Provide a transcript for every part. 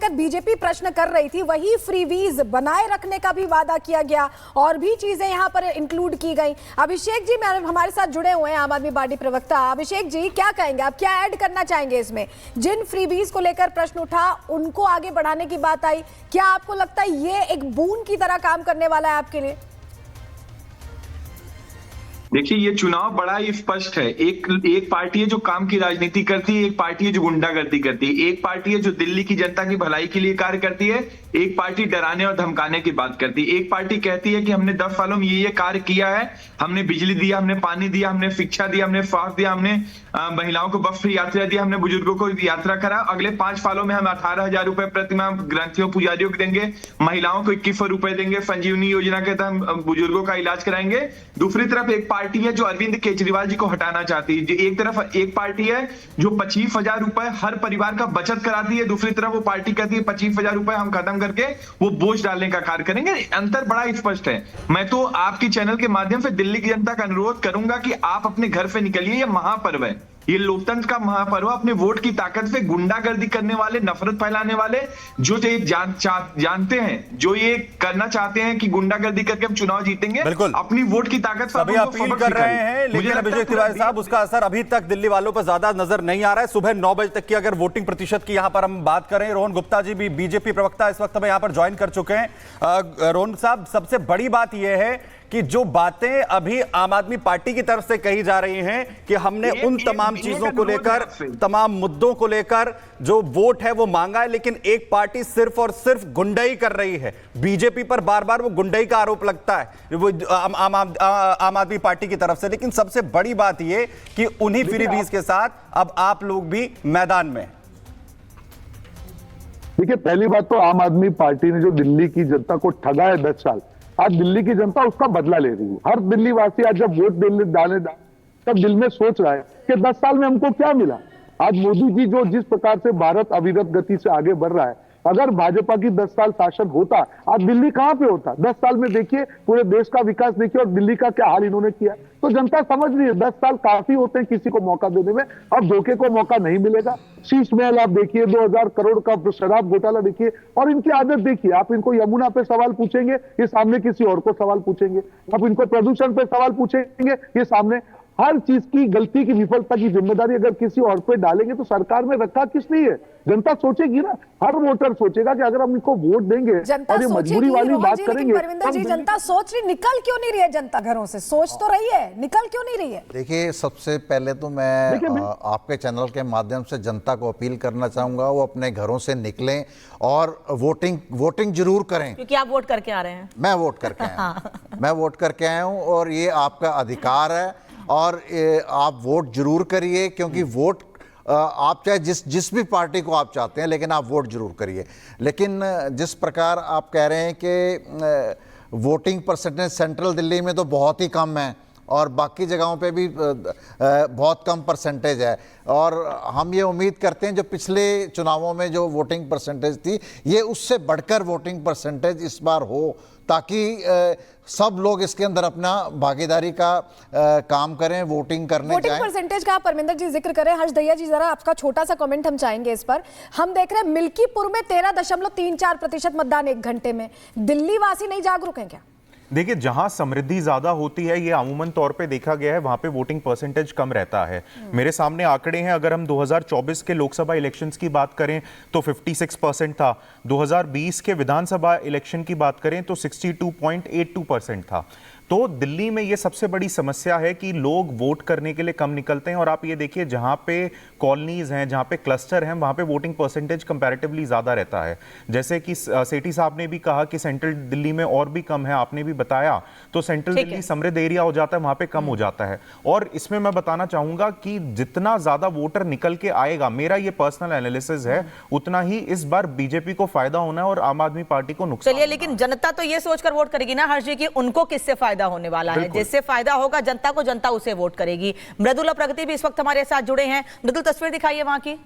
लेकर बीजेपी प्रश्न कर रही थी वही फ्रीवीज बनाए रखने का भी वादा किया गया और भी चीजें यहां पर इंक्लूड की गई। अभिषेक जी हमारे साथ जुड़े हुए हैं, आम आदमी पार्टी प्रवक्ता। अभिषेक जी क्या कहेंगे, आप क्या ऐड करना चाहेंगे इसमें? जिन फ्रीवीज को लेकर प्रश्न उठा उनको आगे बढ़ाने की बात आई, क्या आपको लगता है ये एक बून की तरह काम करने वाला है आपके लिए? देखिए, ये चुनाव बड़ा ही स्पष्ट है। एक पार्टी है जो काम की राजनीति करती है, एक पार्टी है जो गुंडागर्दी करती है, एक पार्टी है जो दिल्ली की जनता की भलाई के लिए कार्य करती है, एक पार्टी डराने और धमकाने की बात करती है। एक पार्टी कहती है कि हमने 10 सालों में ये कार्य किया है, हमने बिजली दिया, हमने पानी दिया, हमने शिक्षा दिया, हमने स्वास्थ्य दिया, हमने महिलाओं को बस फ्री यात्रा दिया, हमने बुजुर्गों को यात्रा करा। अगले 5 सालों में हम 18,000 रुपए प्रतिमाह ग्रंथियों पुजारियों को देंगे, महिलाओं को 2100 रुपए देंगे, संजीवनी योजना के तहत हम बुजुर्गों का इलाज कराएंगे। दूसरी तरफ एक पार्टी है जो अरविंद केजरीवाल जी को हटाना चाहती है। एक तरफ एक पार्टी है जो 25,000 रुपए हर परिवार का बचत कराती है, दूसरी तरफ वो पार्टी कहती है 25,000 रुपए हम खत्म करके वो बोझ डालने का कार्य करेंगे। अंतर बड़ा स्पष्ट है। मैं तो आपकी चैनल के माध्यम से दिल्ली की जनता का अनुरोध करूंगा कि आप अपने घर से निकलिए। ये महापर्व है, ये लोकतंत्र का महापर्व। अपने वोट की ताकत से गुंडागर्दी करने वाले, नफरत फैलाने वाले जो ये जानते हैं, जो ये करना चाहते हैं कि गुंडागर्दी करके हम चुनाव जीतेंगे, अपनी वोट की ताकत से अभी अपील कर रहे हैं। लेकिन अभिषेक तिवारी साहब, उसका असर अभी तक दिल्ली वालों पर ज्यादा नजर नहीं आ रहा है। सुबह 9 बजे तक की अगर वोटिंग प्रतिशत की यहां पर हम बात करें, रोहन गुप्ता जी भी बीजेपी प्रवक्ता इस वक्त हमें यहां पर ज्वाइन कर चुके हैं। रोहन साहब, सबसे बड़ी बात यह है कि जो बातें अभी आम आदमी पार्टी की तरफ से कही जा रही हैं कि हमने उन तमाम चीजों को लेकर, तमाम मुद्दों को लेकर जो वोट है वो मांगा है, लेकिन एक पार्टी सिर्फ और सिर्फ गुंडाई कर रही है। बीजेपी पर बार बार वो गुंडाई का आरोप लगता है वो आम आदमी पार्टी की तरफ से। लेकिन सबसे बड़ी बात ये कि उन्हीं फ्रीबीज के साथ अब आप लोग भी मैदान में। देखिए, पहली बात तो आम आदमी पार्टी ने जो दिल्ली की जनता को ठगा है 10 साल, आज दिल्ली की जनता उसका बदला ले रही है। हर दिल्ली वासी आज जब वोट डालने तब दिल में सोच रहा है कि 10 साल में हमको क्या मिला। आज मोदी जी जो जिस प्रकार से भारत अविरत गति से आगे बढ़ रहा है, अगर भाजपा की 10 साल शासन होता, आज दिल्ली कहां पे होता? 10 साल में देखिए पूरे देश का विकास देखिए और दिल्ली का क्या हाल इन्होंने किया। तो जनता समझ रही है 10 साल काफी होते हैं किसी को मौका देने में, अब धोखे को मौका नहीं मिलेगा। शीश महल आप देखिए, 2000 करोड़ का शराब घोटाला देखिए, और इनकी आदत देखिए। आप इनको यमुना पे सवाल पूछेंगे, ये सामने किसी और को सवाल पूछेंगे। आप इनको प्रदूषण पे सवाल पूछेंगे, ये सामने। हर चीज की गलती की, विफलता की जिम्मेदारी अगर किसी और पे डालेंगे तो सरकार में रखा किस लिए है? जनता सोचेगी ना, हर वोटर सोचेगा कि अगर हम इनको वोट देंगे और ये मजबूरी वाली बात करेंगे। परविंदर जी, जनता सोच रही, निकल क्यों नहीं रही है जनता घरों से? सोच तो रही है, निकल क्यों नहीं रही है? देखिए, सबसे पहले तो मैं आपके चैनल के माध्यम से जनता को अपील करना चाहूंगा, वो अपने घरों से निकलें और वोटिंग जरूर करें। क्योंकि आप वोट करके आ रहे हैं। मैं वोट करके आया हूं। मैं वोट करके आया हूं और ये आपका अधिकार है और आप वोट जरूर करिए, क्योंकि वोट आप चाहे जिस भी पार्टी को आप चाहते हैं, लेकिन आप वोट जरूर करिए। लेकिन जिस प्रकार आप कह रहे हैं कि वोटिंग परसेंटेज सेंट्रल दिल्ली में तो बहुत ही कम है और बाकी जगहों पे भी बहुत कम परसेंटेज है, और हम ये उम्मीद करते हैं जो पिछले चुनावों में जो वोटिंग परसेंटेज थी, ये उससे बढ़कर वोटिंग परसेंटेज इस बार हो, ताकि सब लोग इसके अंदर अपना भागीदारी का काम करें, वोटिंग करने जाएं। वोटिंग परसेंटेज का परमिंदर जी जिक्र करें, हर्ष दहिया जी जरा आपका छोटा सा कमेंट हम चाहेंगे इस पर। हम देख रहे हैं मिल्कीपुर में 13.34% मतदान 1 घंटे में। दिल्ली वासी नहीं जागरूक हैं क्या? देखिए, जहां समृद्धि ज्यादा होती है, ये अमूमन तौर पे देखा गया है, वहां पे वोटिंग परसेंटेज कम रहता है। मेरे सामने आंकड़े हैं, अगर हम 2024 के लोकसभा इलेक्शंस की बात करें तो 56% था। 2020 के विधानसभा इलेक्शन की बात करें तो 62.82% था। तो दिल्ली में ये सबसे बड़ी समस्या है कि लोग वोट करने के लिए कम निकलते हैं। और आप ये देखिए, जहां पे कॉलोनीज हैं, जहां पे क्लस्टर हैं, वहां पे वोटिंग परसेंटेज कंपैरेटिवली ज्यादा रहता है। जैसे कि सेठी साहब ने भी कहा कि सेंट्रल दिल्ली में और भी कम है, आपने भी बताया, तो सेंट्रल दिल्ली समृद्ध एरिया हो जाता है, वहां पे कम हो जाता है। और इसमें मैं बताना चाहूंगा कि जितना ज्यादा वोटर निकल के आएगा, मेरा ये पर्सनल एनालिसिस है, उतना ही इस बार बीजेपी को फायदा होना है और आम आदमी पार्टी को नुकसान। चलिए, लेकिन जनता तो ये सोचकर वोट करेगी ना हर्ष जी कि उनको किससे फायदा होने वाला है। जिससे फायदा होगा जनता को, जनता उसे वोट करेगी। मृदुला प्रगति भी इस वक्त हमारे साथ जुड़े हैं। मृदुल, तस्वीर दिखाइए वहां की।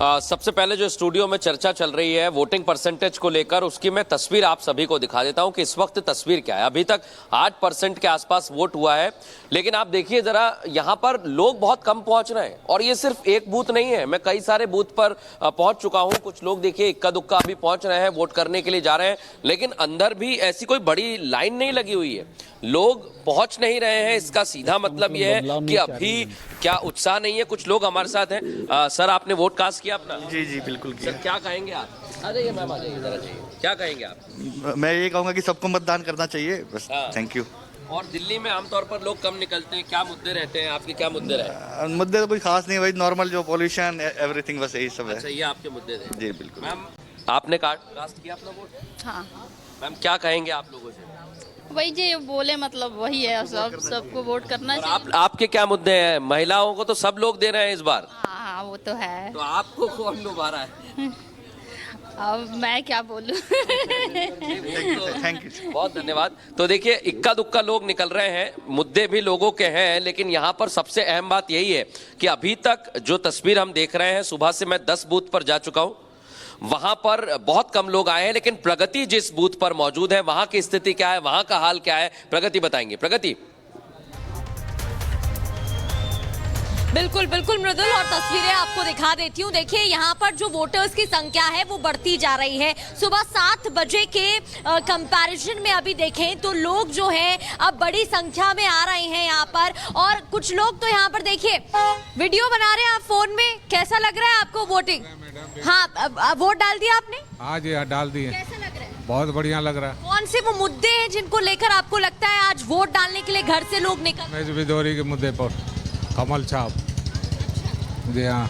सबसे पहले जो स्टूडियो में चर्चा चल रही है वोटिंग परसेंटेज को लेकर, उसकी मैं तस्वीर आप सभी को दिखा देता हूं कि इस वक्त तस्वीर क्या है। अभी तक 8% के आसपास वोट हुआ है, लेकिन आप देखिए जरा, यहां पर लोग बहुत कम पहुंच रहे हैं। और ये सिर्फ एक बूथ नहीं है, मैं कई सारे बूथ पर पहुंच चुका हूं। कुछ लोग देखिए इक्का दुक्का अभी पहुंच रहे हैं, वोट करने के लिए जा रहे हैं, लेकिन अंदर भी ऐसी कोई बड़ी लाइन नहीं लगी हुई है। लोग पहुंच नहीं रहे हैं। इसका सीधा मतलब यह है कि अभी क्या उत्साह नहीं है। कुछ लोग हमारे साथ हैं। सर, आपने वोट कास्ट किया अपना? जी जी बिल्कुल किया। सर, क्या कहेंगे आप? आ जाइए मैम, आ जाइए, जरा जाइए। क्या कहेंगे आप? मैं ये कहूँगा कि सबको मतदान करना चाहिए बस। हाँ। Thank you. और दिल्ली में आमतौर पर लोग कम निकलते हैं, क्या मुद्दे रहते हैं आपके? क्या मुद्दे रहे? मुद्दे तो कोई खास नहीं, वही नॉर्मल जो पॉल्यूशन एवरीथिंग, बस यही सब है। अच्छा, ये आपके मुद्दे थे? जी बिल्कुल। मैम, आपने कास्ट किया अपना वोट? हाँ। मैम, क्या कहेंगे आप लोगों से? वही जो बोले, मतलब वही है, सबको वोट करना चाहिए। आपके क्या मुद्दे हैं? महिलाओं को तो सब लोग दे रहे हैं इस बार। हाँ, वो तो है। तो आपको कौन लुभा रहा है? अब मैं क्या बोलूं? थैंक यू, बहुत धन्यवाद। तो देखिए, इक्का दुक्का लोग निकल रहे हैं, मुद्दे भी लोगों के हैं, लेकिन यहाँ पर सबसे अहम बात यही है कि अभी तक जो तस्वीर हम देख रहे हैं, सुबह से मैं 10 बूथ पर जा चुका हूँ, वहां पर बहुत कम लोग आए हैं, लेकिन प्रगति जिस बूथ पर मौजूद है वहां की स्थिति क्या है, वहां का हाल क्या है, प्रगति बताएंगे। प्रगति। बिल्कुल बिल्कुल मृदुल, और तस्वीरें आपको दिखा देती हूँ। देखिए, यहाँ पर जो वोटर्स की संख्या है वो बढ़ती जा रही है। सुबह 7 बजे के कंपैरिजन में अभी देखें तो लोग जो है अब बड़ी संख्या में आ रहे हैं यहाँ पर। और कुछ लोग तो यहाँ पर देखिए वीडियो बना रहे हैं आप फोन में। कैसा लग रहा है आपको वोटिंग? हाँ, वोट डाल दिया आपने? हाँ जी, डाल दिए। कैसा लग रहा है? बहुत बढ़िया लग रहा है। कौन से वो मुद्दे हैं जिनको लेकर आपको लगता है आज वोट डालने के लिए घर से लोग निकल? मैं बिदौरी के मुद्दे पर, कमल छाप। जी हाँ।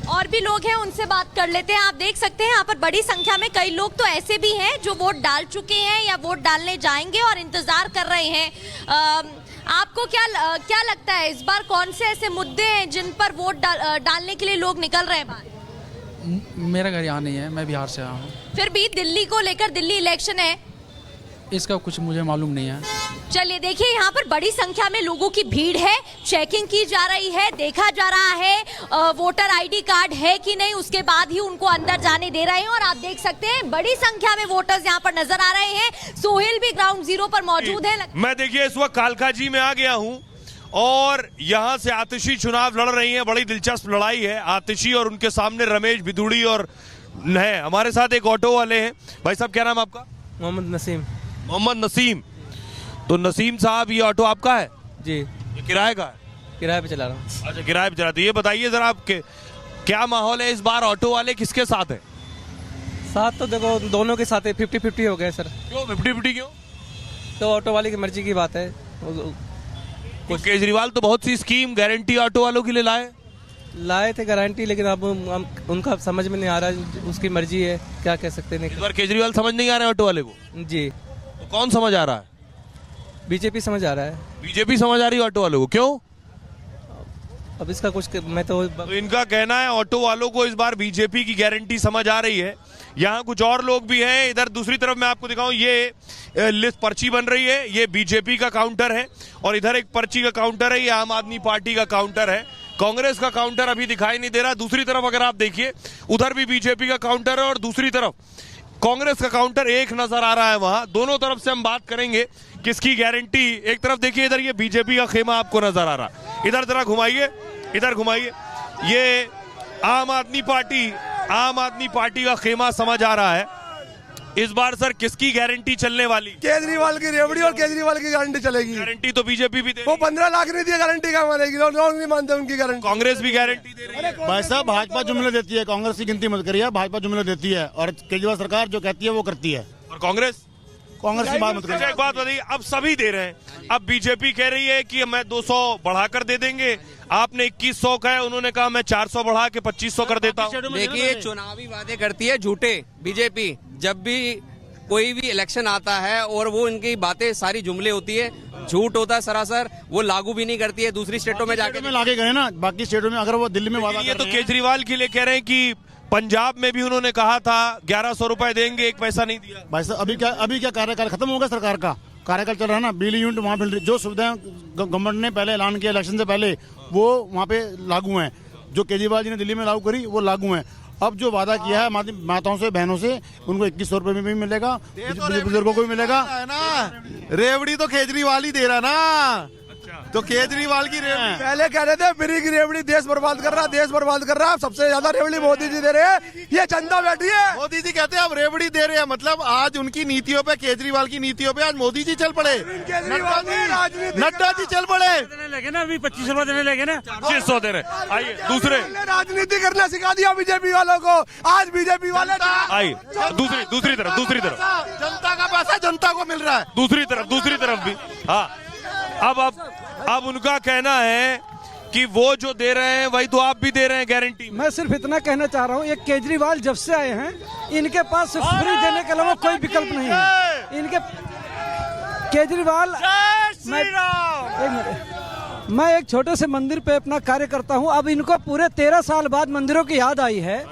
और भी लोग हैं, उनसे बात कर लेते हैं। आप देख सकते हैं यहाँ पर बड़ी संख्या में कई लोग तो ऐसे भी हैं जो वोट डाल चुके हैं या वोट डालने जाएंगे और इंतजार कर रहे हैं। आपको क्या लगता है इस बार कौन से ऐसे मुद्दे हैं जिन पर वोट डालने के लिए लोग निकल रहे हैं बाहर? मेरा घर यहाँ नहीं है, मैं बिहार से आया हूँ। फिर भी दिल्ली को लेकर, दिल्ली इलेक्शन है, इसका कुछ मुझे मालूम नहीं है। चलिए, देखिए यहाँ पर बड़ी संख्या में लोगों की भीड़ है, चेकिंग की जा रही है, देखा जा रहा है वोटर आईडी कार्ड है कि नहीं, उसके बाद ही उनको अंदर जाने दे रहे हैं। और आप देख सकते हैं बड़ी संख्या में वोटर्स यहाँ पर नजर आ रहे हैं। सोहेल भी ग्राउंड जीरो पर मौजूद है। मैं देखिए इस वक्त कालकाजी में आ गया हूँ और यहाँ से आतिशी चुनाव लड़ रही है। बड़ी दिलचस्प लड़ाई है। आतिशी और उनके सामने रमेश भिदुड़ी और है हमारे साथ एक ऑटो वाले हैं। भाई साहब, क्या नाम आपका? मोहम्मद नसीम। मोहम्मद नसीम। तो नसीम साहब, ये ऑटो आपका है? जी। ये किराए का है? किराए पे चला रहा हूँ। अच्छा, किराए पे चलाते। ये बताइए जरा, आपके क्या माहौल है इस बार? ऑटो वाले किसके साथ है? साथ तो देखो दोनों के साथ है, 50-50 हो गए सर। क्यों 50-50 क्यों? तो ऑटो वाले की मर्जी की बात है। कुछ केजरीवाल तो बहुत सी स्कीम गारंटी ऑटो वालों के लिए लाए थे गारंटी, लेकिन अब उनका समझ में नहीं आ रहा, उसकी मर्जी है, क्या कह सकते हैं। इस बार केजरीवाल समझ नहीं आ रहे ऑटो वाले को? जी। तो कौन समझ आ रहा है? बीजेपी समझ आ रहा है। बीजेपी समझ आ रही है ऑटो वालों को, क्यों? अब इसका कुछ मैं तो इनका कहना है ऑटो वालों को इस बार बीजेपी की गारंटी समझ आ रही है। यहाँ कुछ और लोग भी हैं। इधर दूसरी तरफ मैं आपको दिखाऊं, ये लिस्ट पर्ची बन रही है, ये बीजेपी का काउंटर है और इधर एक पर्ची का काउंटर है, ये आम आदमी पार्टी का काउंटर है। कांग्रेस का काउंटर अभी दिखाई नहीं दे रहा। दूसरी तरफ अगर आप देखिए, उधर भी बीजेपी का काउंटर है और दूसरी तरफ कांग्रेस का काउंटर एक नजर आ रहा है। वहां दोनों तरफ से हम बात करेंगे किसकी गारंटी। एक तरफ देखिए, इधर ये बीजेपी का खेमा आपको नजर आ रहा है। इधर जरा घुमाइए, इधर घुमाइए। ये आम आदमी पार्टी का खेमा समझ आ रहा है। इस बार सर किसकी गारंटी चलने वाली? केजरीवाल की रेवड़ी और केजरीवाल की गारंटी चलेगी। गारंटी तो बीजेपी भी दे। वो 15 लाख नहीं दिया, गारंटी कहाँ मानेगी? लोग नहीं मानते उनकी गारंटी। कांग्रेस भी गारंटी दे रही है। भाई साहब, भाजपा जुमले देती है, कांग्रेस की गिनती मत करिए। भाजपा जुमले देती है और केजरीवाल सरकार जो कहती है वो करती है। और कांग्रेस की बात मत करिए। एक बात बताइए, अब सभी दे रहे हैं। अब बीजेपी कह रही है कि मैं 200 बढ़ाकर दे देंगे। आपने 2100 कहा, उन्होंने कहा मैं 400 बढ़ा के 2500 कर देता हूँ। देखिए, चुनावी वादे करती है झूठे बीजेपी। जब भी कोई भी इलेक्शन आता है और वो इनकी बातें सारी जुमले होती है, झूठ होता है सरासर, वो लागू भी नहीं करती है। दूसरी स्टेटों में जाके लागे गए ना, बाकी स्टेटों में अगर वो दिल्ली में वादा ये तो केजरीवाल के लिए कह रहे हैं कि पंजाब में भी उन्होंने कहा था 1100 रुपए देंगे, एक पैसा नहीं दिया। भाई साहब, अभी क्या कार्यकाल खत्म हो गया सरकार का? कार्यकाल चल रहा है ना, बिजली यूनिट वहाँ पे जो सुविधाएं गवर्नमेंट ने पहले ऐलान किया इलेक्शन से पहले, वो वहाँ पे लागू हैं। जो केजरीवाल जी ने दिल्ली में लागू करी वो लागू है। अब जो वादा किया है माताओं से बहनों से, उनको 2100 रुपए में भी मिलेगा, बुजुर्गों को भी मिलेगा। रेवड़ी तो केजरीवाल ही दे रहा ना, तो केजरीवाल की रेवड़ी पहले कह रहे थे फ्री की रेवड़ी देश बर्बाद कर रहा, देश बर्बाद कर रहा। सबसे ज्यादा रेवड़ी मोदी जी दे रहे हैं, ये जनता बैठी है। मोदी जी कहते हैं अब रेवड़ी दे रहे हैं, मतलब आज उनकी नीतियों पे, केजरीवाल की नीतियों पे आज मोदी जी चल पड़े, नड्डा जी चल पड़े। लगे ना अभी 25 रुपए देने लगे ना, 2500 दे रहे। आइए दूसरे, राजनीति करना सिखा दिया बीजेपी वालों को। आज बीजेपी वाले आइए दूसरी तरफ जनता का पैसा जनता को मिल रहा है। दूसरी तरफ भी। हाँ, अब उनका कहना है कि वो जो दे रहे हैं वही तो आप भी दे रहे हैं गारंटी। मैं सिर्फ इतना कहना चाह रहा हूँ, ये केजरीवाल जब से आए हैं इनके पास फ्री देने के अलावा कोई विकल्प नहीं है। इनके केजरीवाल, मैं एक छोटे से मंदिर पे अपना कार्य करता हूँ। अब इनको पूरे 13 साल बाद मंदिरों की याद आई है।